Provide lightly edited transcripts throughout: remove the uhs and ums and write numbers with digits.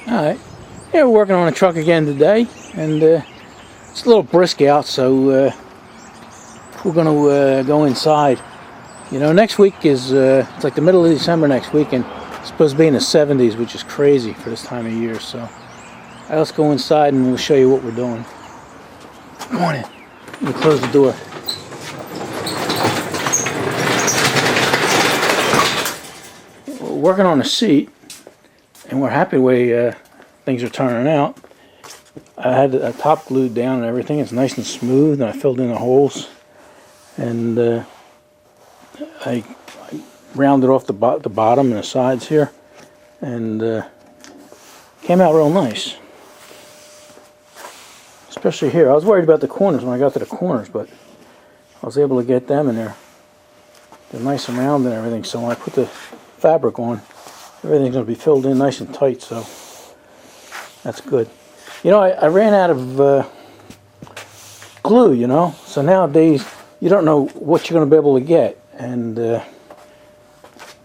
Alright, yeah, we're working on a truck again today, and it's a little brisk out, so we're going to go inside. You know, next week is, it's like the middle of December next week, and it's supposed to be in the 70s, which is crazy for this time of year, so let's go inside and we'll show you what we're doing. Come on in. Let me close the door. We're working on a seat, and we're happy the way things are turning out. I had a top glued down and everything. It's nice and smooth, and I filled in the holes, and I rounded off the bottom and the sides here, and came out real nice. Especially here. I was worried about the corners when I got to the corners, but I was able to get them in there. They're nice and round and everything, so when I put the fabric on, everything's going to be filled in nice and tight, so that's good. You know, I ran out of glue, you know, so nowadays you don't know what you're going to be able to get. And let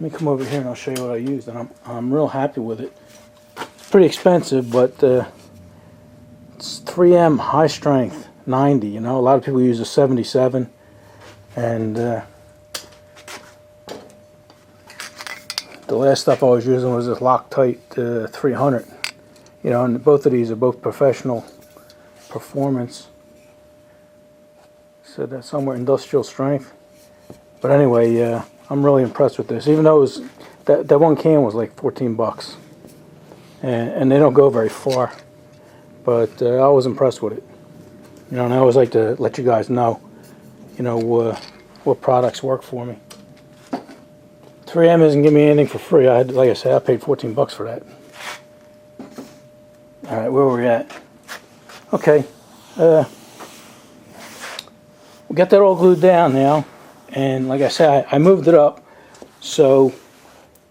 me come over here and I'll show you what I used, and I'm real happy with it. It's pretty expensive, but it's 3M high strength 90. You know, a lot of people use a 77, and the last stuff I was using was this Loctite 300. You know, and both of these are both professional performance. So that's somewhere industrial strength. But anyway, I'm really impressed with this. Even though it was, that one can was like 14 bucks. And they don't go very far. But I was impressed with it. You know, and I always like to let you guys know, you know, what products work for me. 3M doesn't give me anything for free. I had, like I said, I paid 14 bucks for that. All right, where were we at? Okay, we got that all glued down now, and like I said, I moved it up so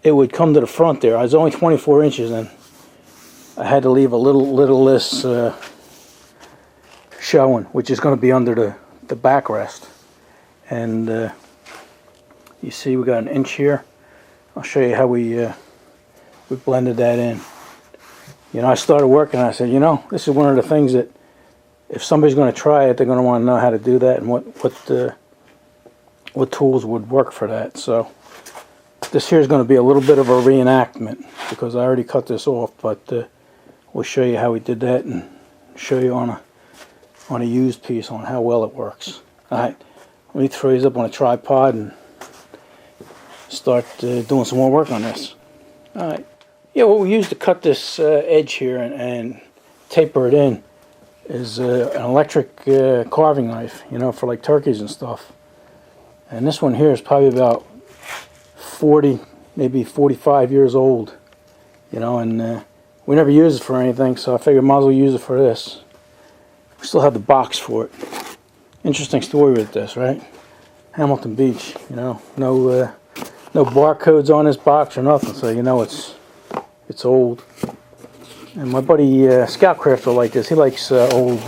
it would come to the front there. I was only 24 inches, and I had to leave a little less showing, which is going to be under the backrest. And you see, we got an inch here. I'll show you how we blended that in. You know, I started working and I said, you know, this is one of the things that if somebody's going to try it, they're going to want to know how to do that and what tools would work for that. So this here is going to be a little bit of a reenactment because I already cut this off, but we'll show you how we did that and show you on a used piece on how well it works. All right, let me throw these up on a tripod and start doing some more work on this. All right. Yeah, what we used to cut this edge here and taper it in is an electric carving knife, you know, for like turkeys and stuff. And this one here is probably about 40, maybe 45 years old, you know, and we never use it for anything, so I figured I might as well use it for this. We still have the box for it. Interesting story with this, right? Hamilton Beach, you know, no barcodes on this box or nothing, so you know it's old. And my buddy Scoutcraft will like this. He likes old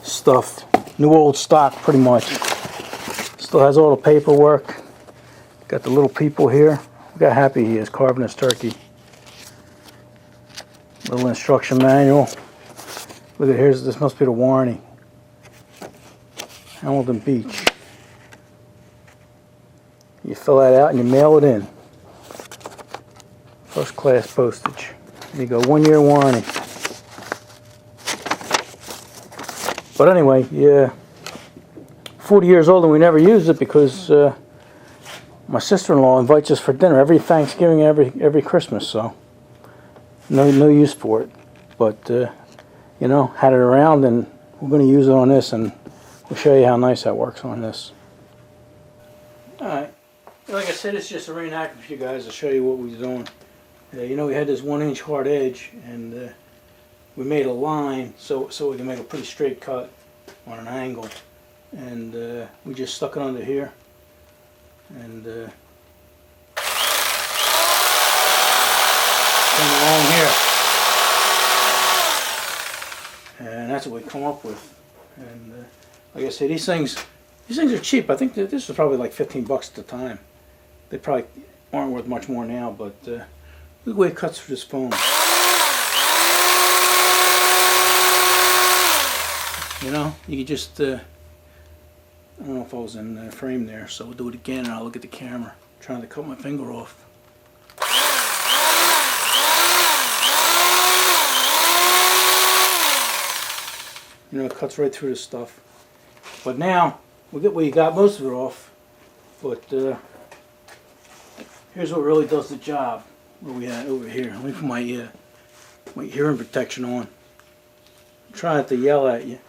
stuff, new old stock pretty much. Still has all the paperwork. Got the little people here. Look how happy he is carving his turkey. Little instruction manual. Look at here's, this must be the warranty. Hamilton Beach. You fill that out and you mail it in. First class postage. There you go, 1 year warranty. But anyway, yeah, 40 years old and we never used it because my sister-in-law invites us for dinner every Thanksgiving, every Christmas, so no use for it. But you know, had it around, and we're going to use it on this, and we'll show you how nice that works on this. All right, like I said, it's just a reenactment for you guys to show you what we was doing. You know, we had this 1 inch hard edge, and we made a line so we can make a pretty straight cut on an angle, and we just stuck it under here, and came along here, and that's what we come up with. And like I said, these things are cheap. I think that this was probably like 15 bucks at the time. They probably aren't worth much more now, but look the way it cuts through this foam. you could just, I don't know if I was in the frame there, so we'll do it again and I'll look at the camera. I'm trying to cut my finger off. You know, it cuts right through the stuff. But now, we got most of it off. But here's what really does the job. Where we at over here? Let me put my hearing protection on. I'm trying not to yell at you.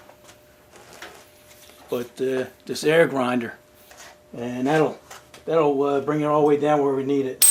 But this air grinder, and that'll bring it all the way down where we need it.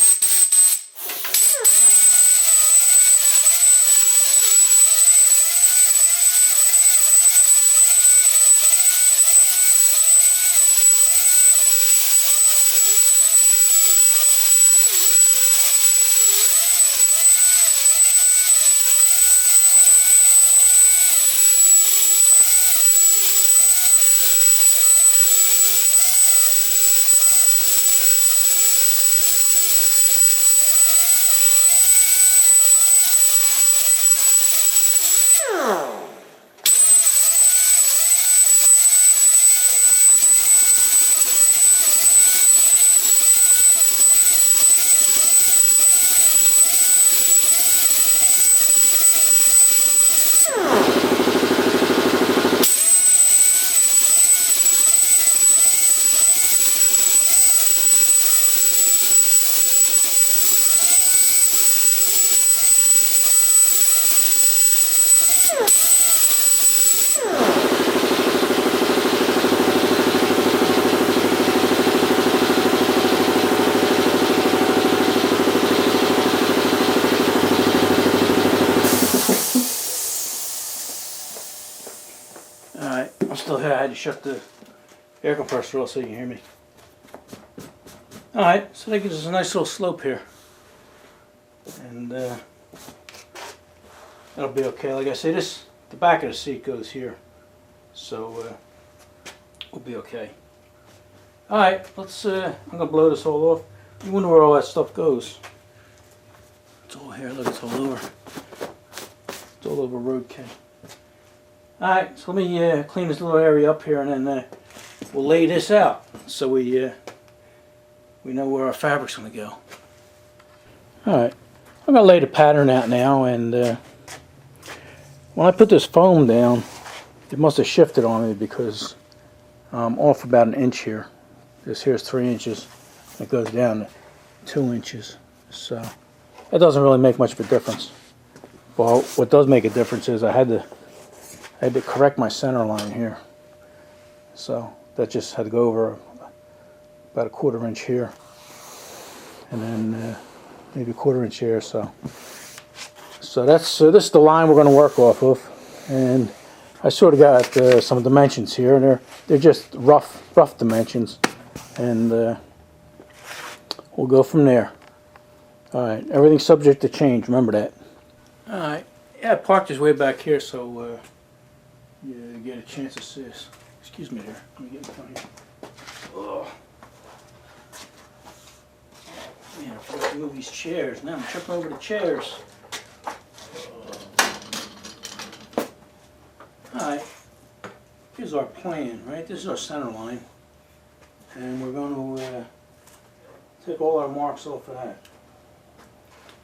Alright, I'm still here. I had to shut the air compressor off so you can hear me. Alright, so that gives us a nice little slope here. And that'll be okay. Like I say, the back of the seat goes here. So we'll be okay. Alright, I'm gonna blow this all off. You wonder where all that stuff goes. It's all here, look, it's all over. It's all over roadkill. Alright, so let me clean this little area up here, and then we'll lay this out so we know where our fabric's going to go. Alright, I'm going to lay the pattern out now, and when I put this foam down, it must have shifted on me because I'm off about an inch here. This here's 3 inches. It goes down to 2 inches. So that doesn't really make much of a difference. Well, what does make a difference is I had to correct my center line here. So that just had to go over about a 1/4 inch here. And then maybe a 1/4 inch here. So this is the line we're going to work off of. And I sort of got some dimensions here. They're just rough dimensions. And we'll go from there. Alright, everything's subject to change, remember that. Alright, yeah, I parked this way back here so you get a chance to see this. Excuse me there, let me get in front here. Oh. Man, I forgot to move these chairs. Now I'm tripping over the chairs. Alright, here's our plan, right? This is our center line. And we're going to take all our marks off of that.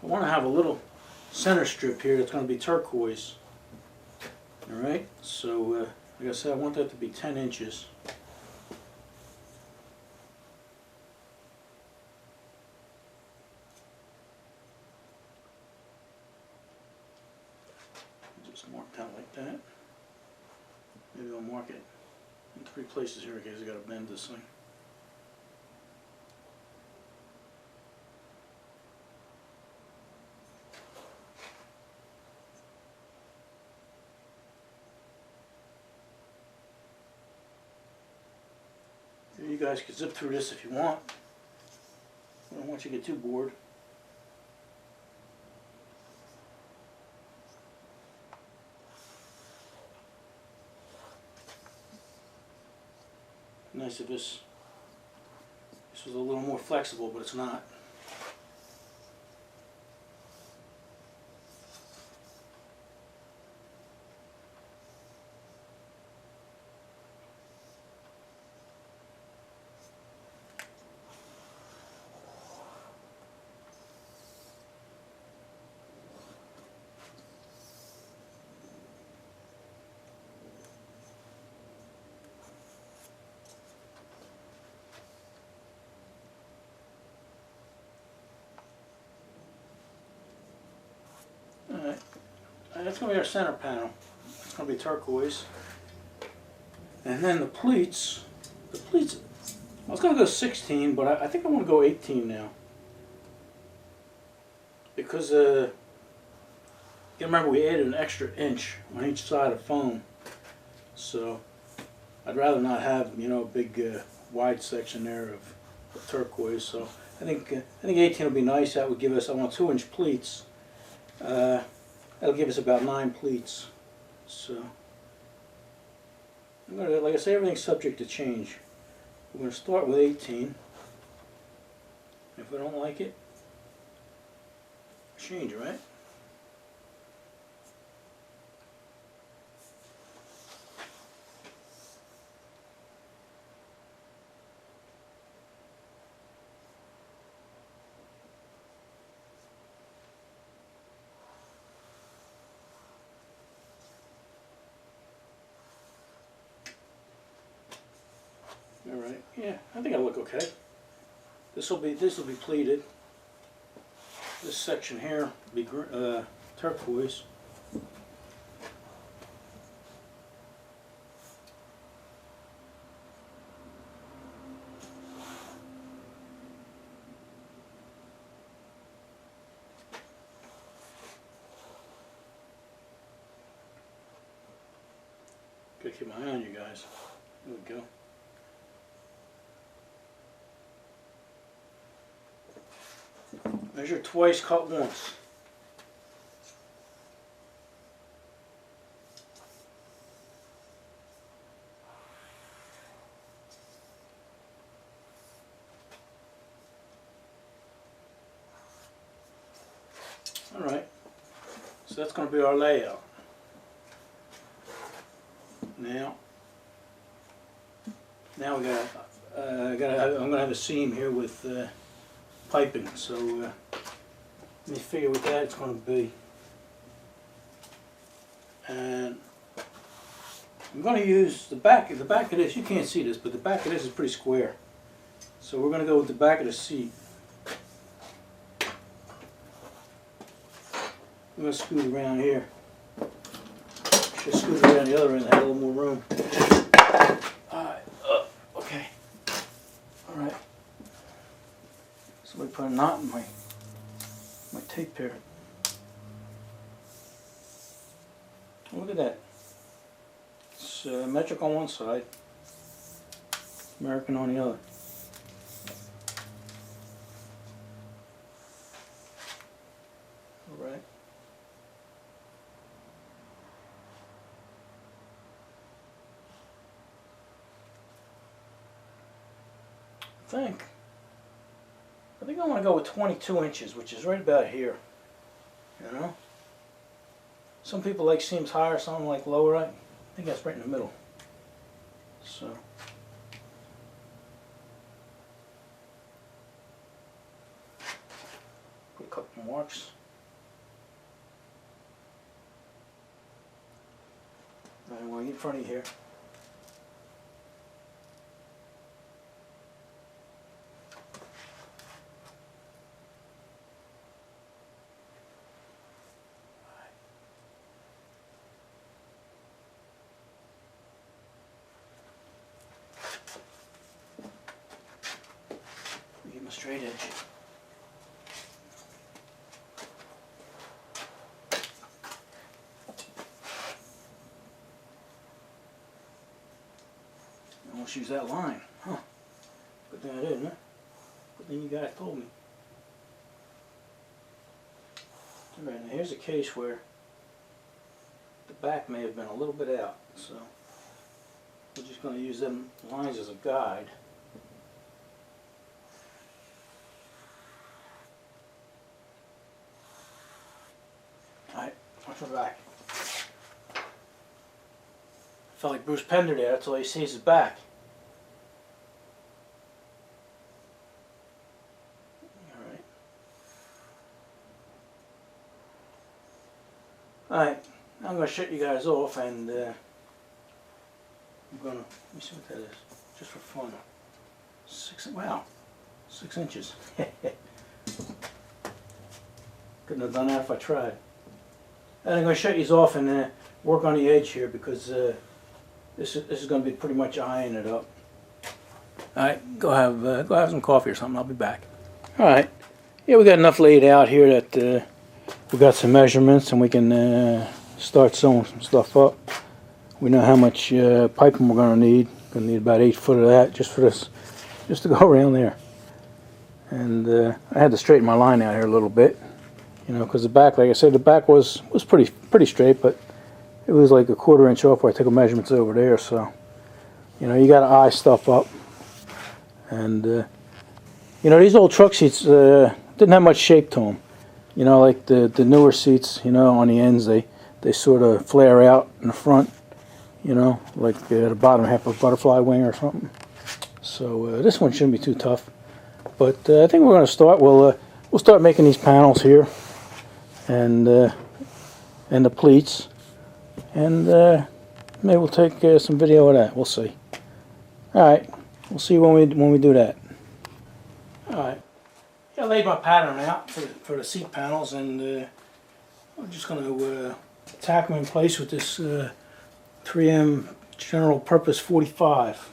I want to have a little center strip here that's going to be turquoise. Alright, so like I said, I want that to be 10 inches. Just mark that like that. Maybe I'll mark it in 3 places here in case I got to bend this thing. You guys can zip through this if you want. I don't want you to get too bored. Nice if this was a little more flexible, but it's not. Alright, that's going to be our center panel. It's going to be turquoise. And then the pleats, I was going to go 16, but I think I want to go 18 now. Because, you remember we added an extra inch on each side of foam. So, I'd rather not have, you know, a big wide section there of turquoise. So, I think 18 will be nice. That would give us, I want 2-inch pleats. That'll give us about 9 pleats. So, I'm gonna, like I say, everything's subject to change. We're going to start with 18. If we don't like it, change, right? All right. Yeah, I think it'll look okay. This will be pleated. This section here will be turquoise. Gotta keep my eye on you guys. There we go. Measure twice, cut once. Alright, so that's going to be our layout. Now we got, I'm going to have a seam here with piping, so let me figure what that's going to be. And I'm going to use the back of this. You can't see this, but the back of this is pretty square. So we're going to go with the back of the seat. I'm going to scoot around here. Should scoot around the other end, have a little more room. Alright, okay. Alright. So we put a knot in my tape here. Look at that. It's metric on one side, American on the other. Alright. I think I want to go with 22 inches, which is right about here. You know? Some people like seams higher, some like lower. I think that's right in the middle. So. Put a couple marks. I want to get in front of you here. Get my straight edge. I almost use that line, huh? Good thing I didn't, huh? Good thing you guys told me. Alright, now here's a case where the back may have been a little bit out, so we're just going to use them lines as a guide. Alright, watch my back. I felt like Bruce Pender there, that's all he sees is back. Alright, I'm going to shut you guys off and I'm going to, let me see what that is, just for fun. 6 inches. Couldn't have done that if I tried. And I'm going to shut these off and work on the edge here because this is going to be pretty much eyeing it up. All right, go have some coffee or something. I'll be back. All right, yeah, we got enough laid out here that we got some measurements and we can start sewing some stuff up. We know how much piping we're going to need. Going to need about 8 foot of that just for this, just to go around there. And I had to straighten my line out here a little bit, you know, because the back, like I said, the back was pretty straight, but it was like a 1/4 inch off where I took measurements over there. So, you know, you got to eye stuff up. And you know, these old truck seats didn't have much shape to them. You know, like the newer seats, you know, on the ends they sort of flare out in the front. You know, like the bottom half of a butterfly wing or something. So this one shouldn't be too tough. But I think we're going to start. We'll start making these panels here, and the pleats, and maybe we'll take some video of that. We'll see. All right, we'll see when we do that. All right, I laid my pattern out for the seat panels, and I'm just going to tack them in place with this 3M General Purpose 45.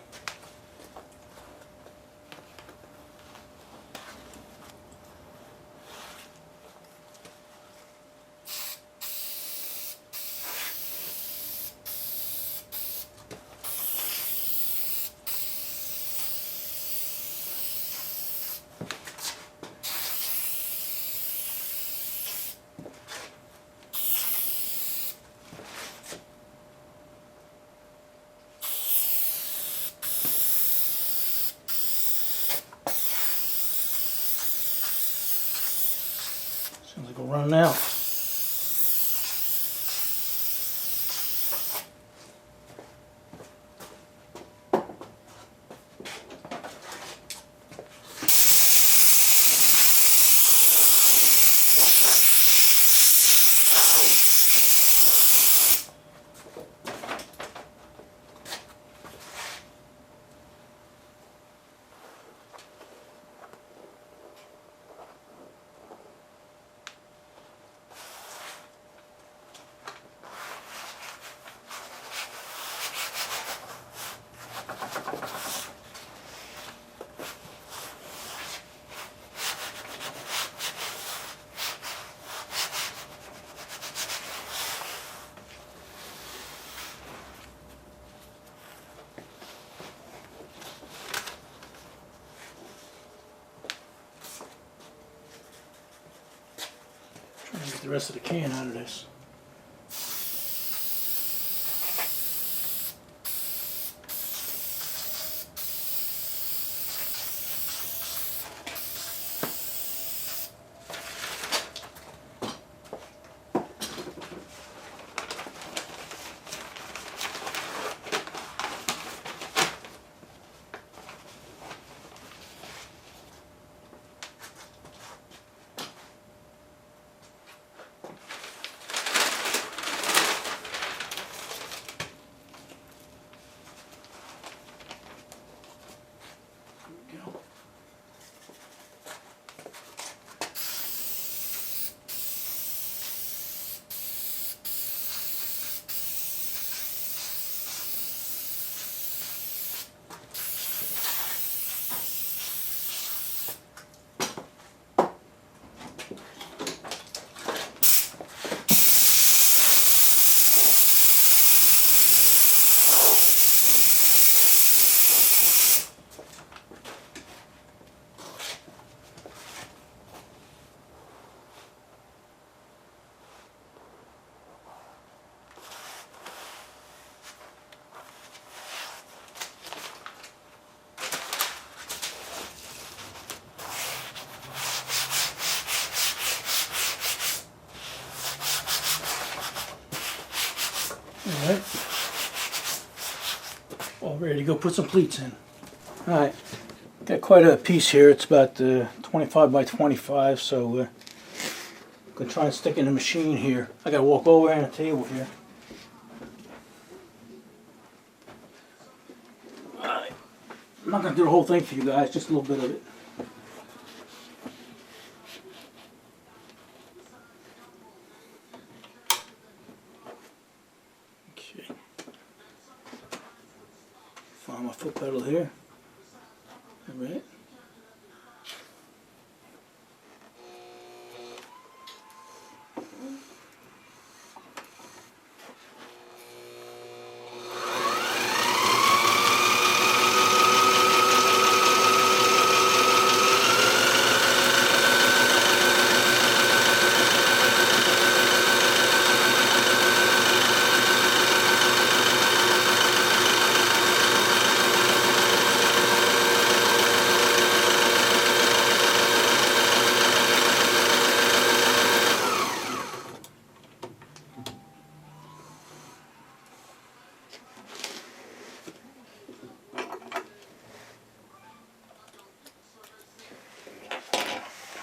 Sounds like we're running out. Trying to get the rest of the can out of this. Alright, all ready to go put some pleats in. Alright, got quite a piece here. It's about 25 by 25, so I'm going to try and stick in the machine here. I got to walk over on a table here. Alright, I'm not going to do the whole thing for you guys, just a little bit of it. on my foot pedal here. All right.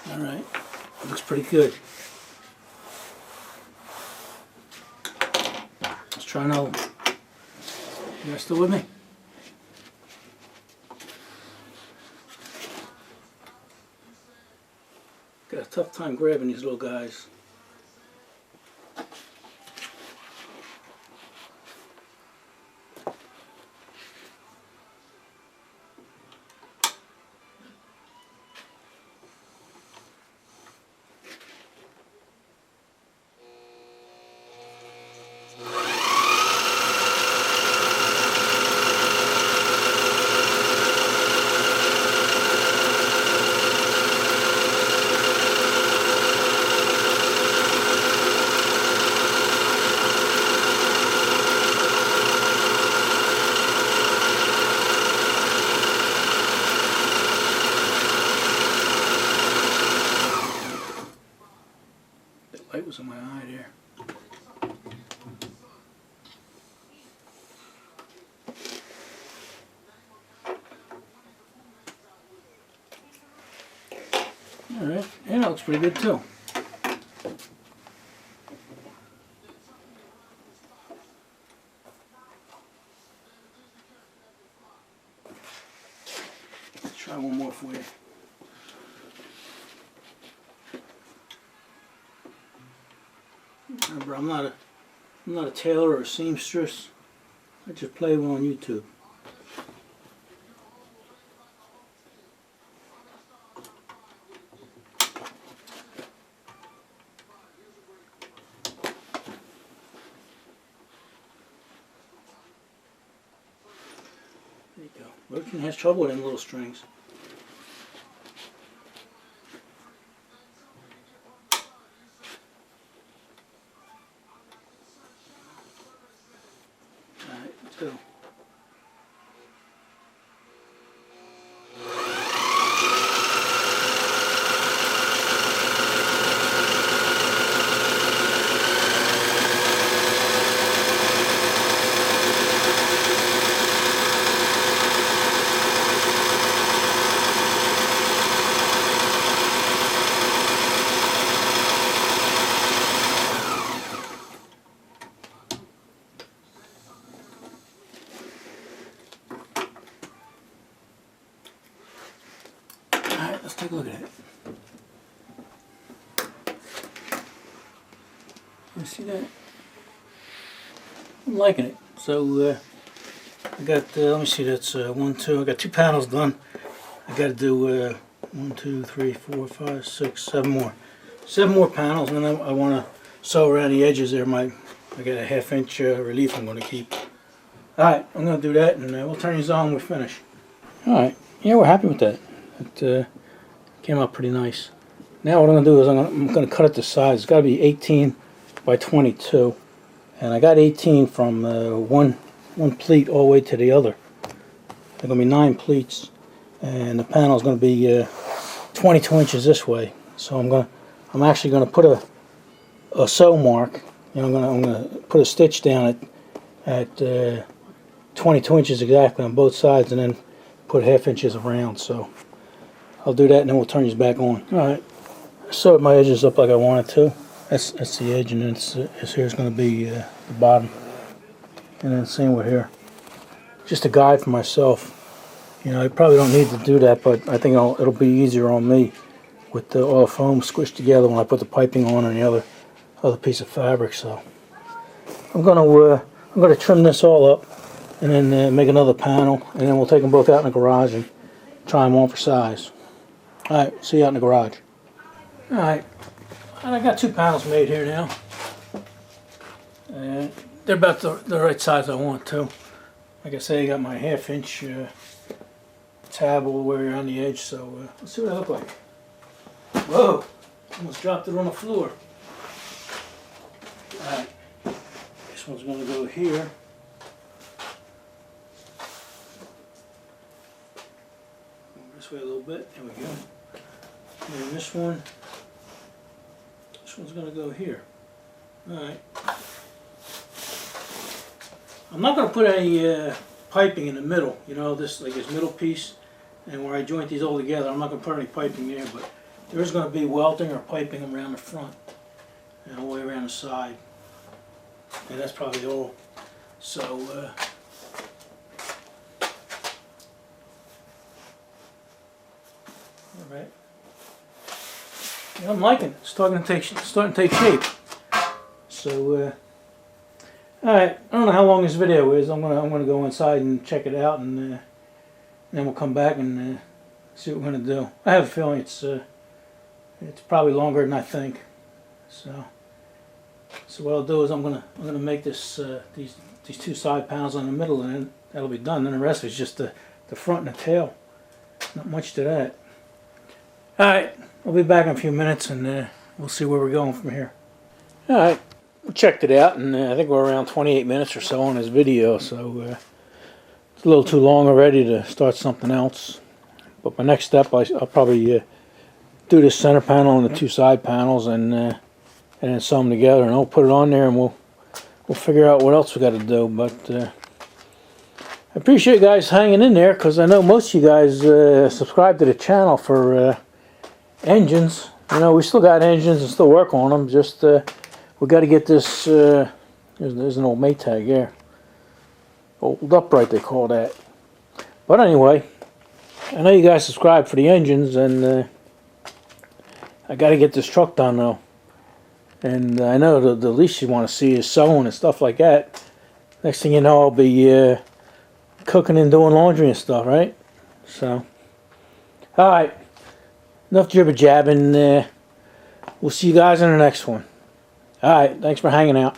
All right, looks pretty good. Let's try another one. You guys still with me? Got a tough time grabbing these little guys. Light was in my eye there. Alright, and that looks pretty good too. Let's try one more for you. Remember, I'm not a tailor or a seamstress. I just play one on YouTube. There you go. Merchant has trouble with them little strings. Alright, let's go. Alright, let's take a look at it. You see that? I'm liking it. So I got, let me see, that's 1, 2, I got 2 panels done. I got to do 1, 2, 3, 4, 5, 6, 7 more. 7 more panels, and then I want to sew around the edges there. I got a 1/2 inch relief I'm going to keep. Alright, I'm going to do that, and we'll turn these on when we finish. Alright, yeah, we're happy with that. It came out pretty nice. Now what I'm going to do is I'm going to cut it to size. It's got to be 18 by 22. And I got 18 from one pleat all the way to the other. There are going to be 9 pleats. And the panel is going to be 22 inches this way. So I'm actually going to put a sew mark. You know, I'm going to put a stitch down at 22 inches exactly on both sides, and then put 1/2 inches around. So I'll do that, and then we'll turn these back on. All right, I sewed my edges up like I wanted to. That's the edge, and then here's going to be the bottom, and then same with here. Just a guide for myself. You know, I probably don't need to do that, but I think it'll be easier on me with all the foam squished together when I put the piping on and the other piece of fabric. So I'm gonna trim this all up, and then make another panel, and then we'll take them both out in the garage and try them on for size. Alright, see you out in the garage. Alright, I got 2 panels made here now. And they're about the right size I want to. Like I say, I got my 1/2 inch tab all the way around the edge, so let's see what they look like. Whoa! Almost dropped it on the floor. Alright, this one's going to go here. This way a little bit, there we go. And then this one's going to go here. Alright. I'm not going to put any piping in the middle, you know, this middle piece, and where I joint these all together, I'm not going to put any piping there, but there is going to be welting or piping around the front and all the way around the side. And that's probably all. So, alright. Yeah, I'm liking it. It's starting to take shape. So, alright, I don't know how long this video is. I'm gonna go inside and check it out, and then we'll come back and see what we're gonna do. I have a feeling it's probably longer than I think. So what I'll do is I'm gonna make this these 2 side panels in the middle, and then that'll be done. Then the rest is just the front and the tail. Not much to that. Alright, I'll be back in a few minutes, and we'll see where we're going from here. Alright, we checked it out, and I think we're around 28 minutes or so on this video, so it's a little too long already to start something else. But my next step, I'll probably do this center panel and the 2 side panels, and then sew them together, and I'll put it on there, and we'll figure out what else we got to do. But I appreciate you guys hanging in there, because I know most of you guys subscribe to the channel for engines. You know, we still got engines and still work on them. Just we got to get this. There's an old Maytag there. Old upright, they call that. But anyway, I know you guys subscribe for the engines, and I got to get this truck done though. And I know the least you want to see is sewing and stuff like that. Next thing you know, I'll be cooking and doing laundry and stuff, right? So, alright. Enough jibber jabbing. We'll see you guys in the next one. Alright, thanks for hanging out.